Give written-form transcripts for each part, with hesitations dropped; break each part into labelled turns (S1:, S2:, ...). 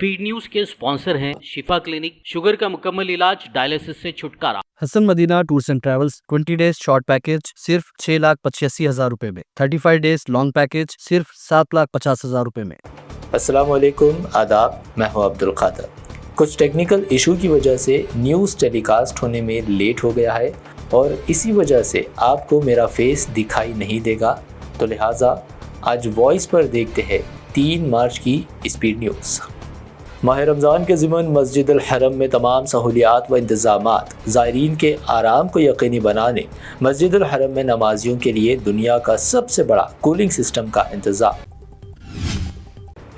S1: Speed news के sponsor हैं शिफा clinic, sugar का मुकम्मल इलाज, डायलिसिस से छुटकारा।
S2: Hasan Madina tours and travels 20 days short package सिर्फ 6,85,000 रुपए में, 35 डेज लॉन्ग पैकेज सिर्फ 7,50,000 रुपए में।
S3: अस्सलाम वालेकुम, आदाब, मैं हूं अब्दुल कादर। कुछ टेक्निकल इशू की वजह से न्यूज़ टेलीकास्ट होने में लेट हो गया है और इसी वजह से आपको मेरा फेस दिखाई नहीं देगा, तो लिहाजा आज वॉइस पर देखते हैं 3 मार्च की स्पीड न्यूज़। माह रमज़ान के ज़िमन मस्जिद अल हरम में तमाम सहूलियात व इंतज़ामात ज़ायरीन के आराम को यकीनी बनाने मस्जिद अल हरम में नमाजियों के लिए दुनिया का सबसे बड़ा कूलिंग सिस्टम का इंतज़ाम।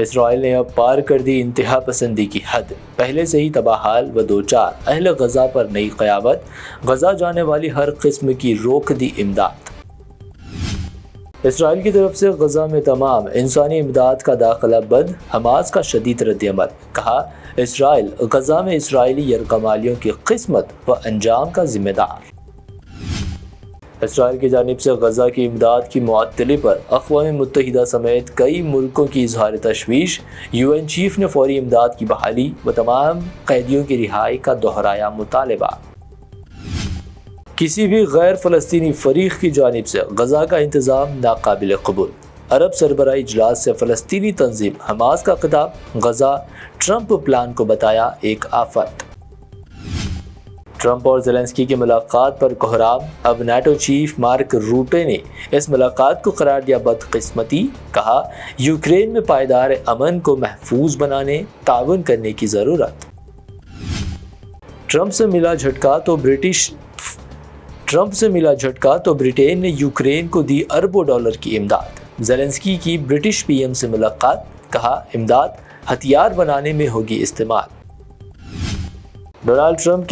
S3: इसराइल ने अब पार कर दी इंतहा पसंदी की हद, पहले से ही तबाहाल व दो चार अहल गज़ा पर नई क़यामत, गज़ा जाने वाली हर किस्म की रोक दी इमदाद। इसराइल की तरफ से गज़ा में तमाम इंसानी इमदाद का दाखिला बंद, हमास का शदीद रद्द-ए-अमल। कहा, इसराइल गज़ा में इसराइली यरगमालियों की किस्मत व अंजाम का जिम्मेदार। इसराइल की जानिब से गज़ा की इमदाद की मुअत्तली पर अक़वाम मुत्तहिदा समेत कई मुल्कों की इज़हार तशवीश। UN चीफ ने फौरी इमदाद की बहाली व तमाम कैदियों की रिहाई का दोहराया मुतालबा। किसी भी गैर फ़लस्तीनी फ़रीक की जानिब से गज़ा का इंतज़ाम नाकाबिल क़बूल। अरब सरबराही इजलास से फ़लस्तीनी तंजीम हमास का खिताब, गज़ा ट्रंप प्लान को बताया एक आफत। ट्रंप और ज़ेलेंस्की की मुलाकात पर कोहराम, अब नाटो चीफ मार्क रूटे ने इस मुलाकात को करार दिया बदकिस्मती। कहा, यूक्रेन में पायदार अमन को महफूज बनाने ताउन करने की ज़रूरत। ट्रंप से मिला झटका तो ब्रिटेन ने यूक्रेन को दी अरबों डॉलर की इमदाद। ज़ेलेंस्की की ब्रिटिश PM से मुलाकात, कहा इमदाद हथियार बनाने में होगी इस्तेमाल। डोनाल्ड ट्रंप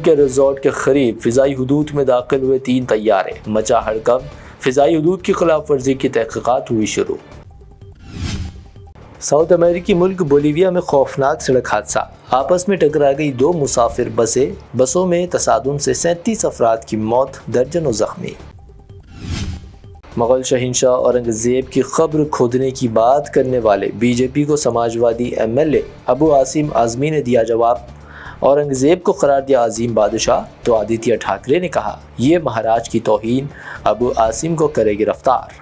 S3: के रिजॉर्ट के करीब फ़िज़ाई हुदूद में दाखिल हुए 3 तैयारे, मचा हड़कंप, फ़िज़ाई हुदूद की खिलाफ वर्जी की तहक़ीक़ात हुई शुरू। साउथ अमेरिकी मुल्क बोलीविया में खौफनाक सड़क हादसा, आपस में टकरा गई 2 मुसाफिर बसों में तसादुम से 37 अफराद की मौत, दर्जनों जख्मी। मुग़ल शहंशाह औरंगज़ेब की क़ब्र खोदने की बात करने वाले BJP को समाजवादी MLA अबू आसिम आज़मी ने दिया जवाब। औरंगज़ेब को करार दिया अजीम बादशाह, तो आदित्य ठाकरे ने कहा ये महाराज की तौहीन, अबू आसिम को करे गिरफ्तार।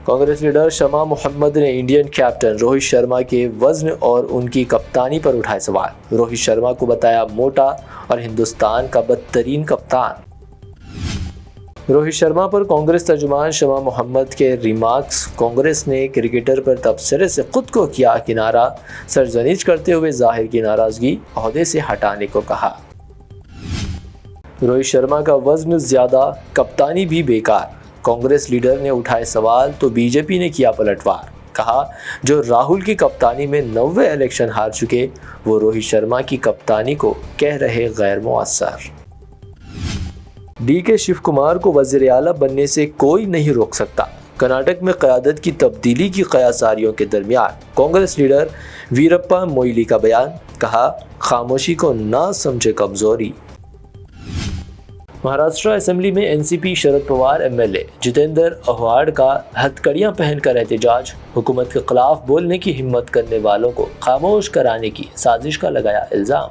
S3: कांग्रेस लीडर शमा मोहम्मद ने इंडियन कैप्टन रोहित शर्मा के वज़न और उनकी कप्तानी पर उठाए सवाल। रोहित शर्मा को बताया मोटा और हिंदुस्तान का बदतरीन कप्तान। रोहित शर्मा पर कांग्रेस तर्जुमान शमा मोहम्मद के रिमार्क्स, कांग्रेस ने क्रिकेटर पर तबसरे से खुद को किया किनारा, सरजनीज करते हुए जाहिर की नाराज़गी, ओहदे से हटाने को कहा। रोहित शर्मा का वज़न ज़्यादा, कप्तानी भी बेकार, कांग्रेस लीडर ने उठाए सवाल तो BJP ने किया पलटवार। कहा, जो राहुल की कप्तानी में 90 इलेक्शन हार चुके, वो रोहित शर्मा की कप्तानी को कह रहे गैर मुअस्सर। DK शिव कुमार को वज़ीर आला बनने से कोई नहीं रोक सकता। कर्नाटक में क़यादत की तब्दीली की कयासारियों के दरमियान कांग्रेस लीडर वीरप्पा मोइली का बयान। कहा, खामोशी को ना समझे कमज़ोरी। महाराष्ट्र असेंबली में NCP शरद पवार MLA जितेंद्र आव्हाड का हथकड़ियां पहनकर एहतजाज, हुकूमत के खिलाफ बोलने की हिम्मत करने वालों को खामोश कराने की साजिश का लगाया इल्ज़ाम।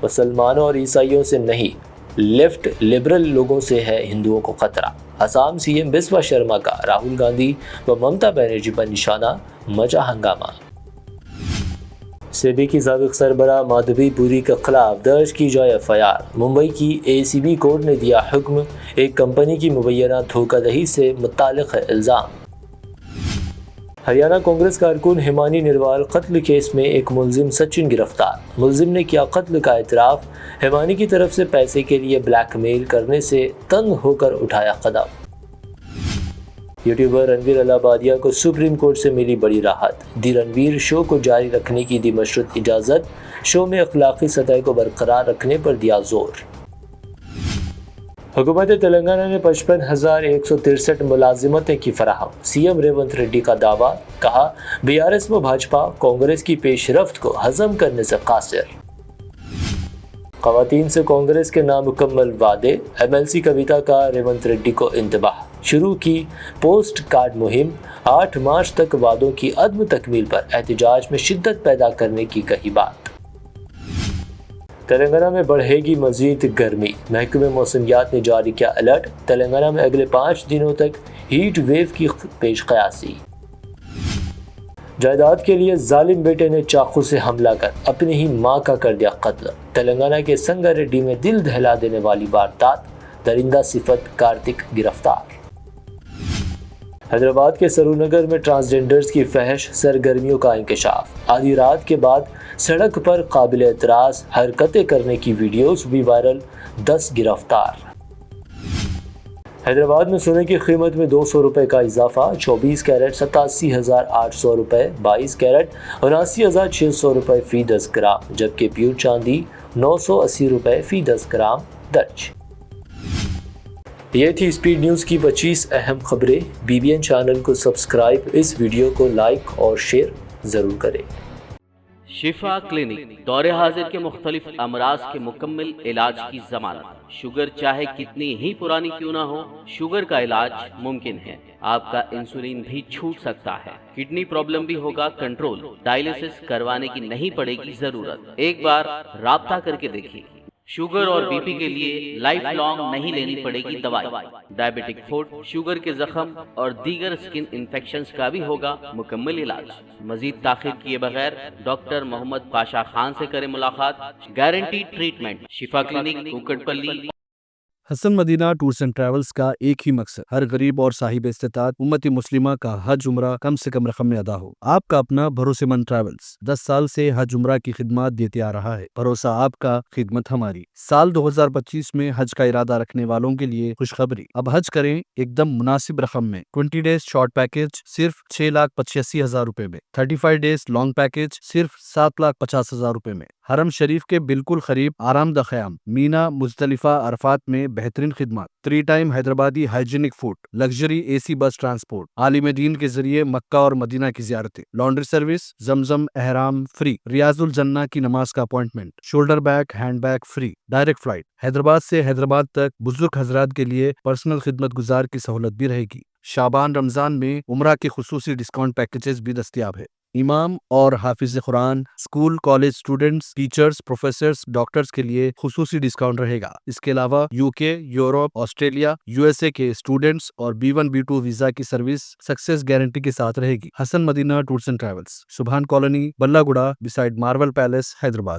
S3: मुसलमानों और ईसाइयों से नहीं, लेफ्ट लिबरल लोगों से है हिंदुओं को खतरा। असम CM बिस्वा शर्मा का राहुल गांधी व ममता बनर्जी पर निशाना, मचा हंगामा। सेबी की साबिक सरबराह माधवी पुरी के खिलाफ दर्ज की जाए FIR। मुंबई की ACB कोर्ट ने दिया हुक्म, एक कंपनी की मुबैना धोखाधड़ी से मुताल्लिक़ है इल्ज़ाम। हरियाणा कांग्रेस कारकुन हिमानी निर्वाल कत्ल केस में एक मुलजिम सचिन गिरफ्तार। मुलजिम ने किया कत्ल का एतराफ़, हिमानी की तरफ से पैसे के लिए ब्लैकमेल करने से तंग होकर उठाया कदम। यूट्यूबर रणवीर अलाहाबादिया को सुप्रीम कोर्ट से मिली बड़ी राहत, दी रणवीर शो को जारी रखने की दी मशरूत इजाज़त, शो में अखलाकी सतह को बरकरार रखने पर दिया जोर। हुकूमत तेलंगाना ने 55,163 मुलाजिमतें की फराहम, CM रेवंत रेड्डी का दावा। कहा, BRS व भाजपा कांग्रेस की पेशरफ्त को हजम करने से कासिर। खवातीन से कांग्रेस के नामुकम्मल वादे, MLC कविता का रेवंत रेड्डी को इंतबाह। शुरू की पोस्ट कार्ड मुहिम, 8 मार्च तक वादों की अदम तकमील पर एहतजाज में शिद्दत पैदा करने की कही बात। तेलंगाना में बढ़ेगी मजीद गर्मी, महकमे मौसमियात ने जारी किया अलर्ट। तेलंगाना में अगले 5 दिनों तक हीट वेव की पेश कयासी। जायदाद के लिए जालिम बेटे ने चाकू से हमला कर अपनी ही मां का कर दिया कत्ल। तेलंगाना के संगारेड्डी में दिल दहला देने वाली वारदात, दरिंदा सिफत कार्तिक गिरफ्तार। हैदराबाद के सरूनगर में ट्रांसजेंडर्स की फहश सरगर्मियों का इंकशाफ, आधी रात के बाद सड़क पर काबिल एतराज़ हरकतें करने की वीडियोस हुई वायरल, 10 गिरफ्तार। हैदराबाद में सोने की कीमत में 200 रुपये का इजाफा, 24 कैरेट 87,800 रुपये, 22 कैरेट 79,600 रुपये फ़ी 10 ग्राम, जबकि प्योर चांदी 980 रुपये फ़ी 10 ग्राम दर्ज। ये थी स्पीड न्यूज़ की 25 अहम खबरें। BBN चैनल को सब्सक्राइब, इस वीडियो को लाइक और शेयर ज़रूर करें।
S1: शिफा क्लिनिक दौरे हाजिर के मुख्तलिफ अमराज के मुकम्मल इलाज की जमानत। शुगर चाहे कितनी ही पुरानी क्यों ना हो, शुगर का इलाज मुमकिन है। आपका इंसुलिन भी छूट सकता है, किडनी प्रॉब्लम भी होगा कंट्रोल, डायलिसिस करवाने की नहीं पड़ेगी जरूरत। एक बार राब्ता करके देखिए। शुगर और बीपी के लिए लाइफ लॉन्ग नहीं लेनी पड़ेगी दवाई। डायबिटिक फूड, शुगर के जख्म और दीगर स्किन इन्फेक्शंस का भी होगा मुकम्मल इलाज। मजीद ताखिर किए बगैर डॉक्टर मोहम्मद पाशा खान से करें मुलाकात। Guarantee treatment, Shifa clinic, Kukatpally.
S2: Hasan Madina tours and travels का एक ही मकसद, हर गरीब और साहिब इस्तिताअत उम्मती मुस्लिमा का हज उम्रा कम से कम रकम में अदा हो। आपका अपना भरोसेमंद ट्रैवल्स 10 साल से हज उम्रा की खिदमत देते आ रहा है। भरोसा आपका, खिदमत हमारी। साल 2025 में हज का इरादा रखने वालों के लिए खुशखबरी, अब हज करें एकदम मुनासिब रकम में। 20 डेज शॉर्ट पैकेज सिर्फ 6,85,000 रुपए में, 35 डेज लॉन्ग पैकेज सिर्फ 7,50,000 रुपए में। हरम शरीफ के बिल्कुल करीब आरामदा ख़याम, मीना, मुज़दलिफा, अरफात में बेहतरीन खिदमत, 3 time Hyderabadi hygienic food, luxury AC बस ट्रांसपोर्ट, आलिम दीन के जरिए मक्का और मदीना की ज़ियारतें, लॉन्ड्री सर्विस, जमजम एहराम फ्री, रियाजुल जन्ना की नमाज का appointment, shoulder bag hand bag free, direct flight. Hyderabad से हैदराबाद तक बुजुर्ग हजरात के लिए पर्सनल खिदमत गुजार की सहूलत भी रहेगी। शाबान रमजान में उम्रा के खुसूसी डिस्काउंट पैकेजेस भी दस्तियाब है। इमाम और हाफिज Quran, school college students, teachers, professors, doctors के लिए खुसूसी डिस्काउंट रहेगा। इसके अलावा UK, यूरोप, ऑस्ट्रेलिया, USA के स्टूडेंट्स और B1 B2 वीजा की सर्विस सक्सेस गारंटी के साथ रहेगी। Hasan Madina tours and Travels, Subhan Colony, Ballaguda, beside Marvel Palace, Hyderabad.